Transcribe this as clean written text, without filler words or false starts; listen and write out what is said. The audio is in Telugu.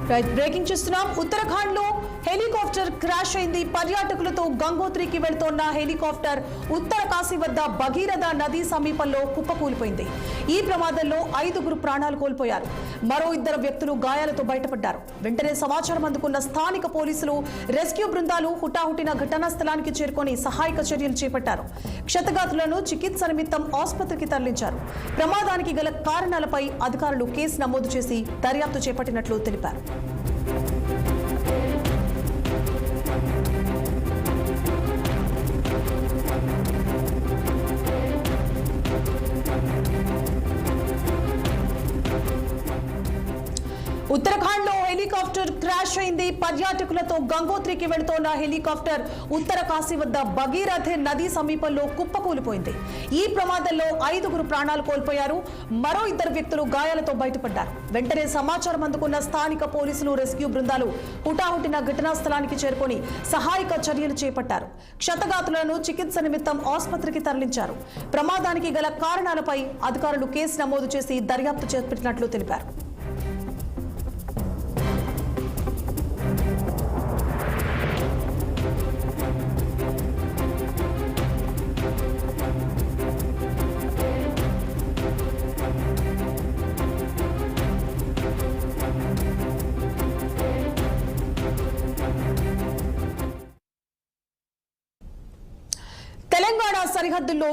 బ్రేకింగ్ చూస్తున్నాం. ఉత్తరాఖండ్ లో హెలికాప్టర్ క్రాష్ అయింది. పర్యాటకులతో గంగోత్రికి వెళ్తోన్న హెలికాప్టర్ ఉత్తర కాశీ వద్ద భగీరథ నది సమీపంలో కుప్పకూలిపోయింది. ఈ ప్రమాదంలో 5 ప్రాణాలు కోల్పోయారు. మరో 2 వ్యక్తులు గాయాలతో బయటపడ్డారు. వెంటనే సమాచారం అందుకున్న స్థానిక పోలీసులు, రెస్క్యూ బృందాలు హుటాహుటిన ఘటనా స్థలానికి చేరుకొని సహాయక చర్యలు చేపట్టారు. క్షతగాతులను చికిత్స నిమిత్తం ఆసుపత్రికి తరలించారు. ప్రమాదానికి గల కారణాలపై అధికారులు కేసు నమోదు చేసి దర్యాప్తు చేపట్టినట్లు తెలిపారు. ఉత్తరాఖండ్ లో హెలికాప్టర్ క్రాష్ అయింది. పర్యాటకులతో గంగోత్రికి వెళుతోన్న హెలికాప్టర్ ఉత్తర కాశీ వద్ద భగీరథ నది సమీపంలో కుప్పకూలిపోయింది. ఈ ప్రమాదంలో 5 ప్రాణాలు కోల్పోయారు. మరో 2 వ్యక్తులు గాయాలతో బయటపడ్డారు. వెంటనే సమాచారం అందుకున్న స్థానిక పోలీసులు, రెస్క్యూ బృందాలు హుటాహుటిన ఘటనా స్థలానికి చేరుకొని సహాయక చర్యలు చేపట్టారు. క్షతగాతులను చికిత్స నిమిత్తం ఆసుపత్రికి తరలించారు. ప్రమాదానికి గల కారణాలపై అధికారులు కేసు నమోదు చేసి దర్యాప్తు చేపట్టినట్లు తెలిపారు. తెలంగాణ సరిహద్దుల్లో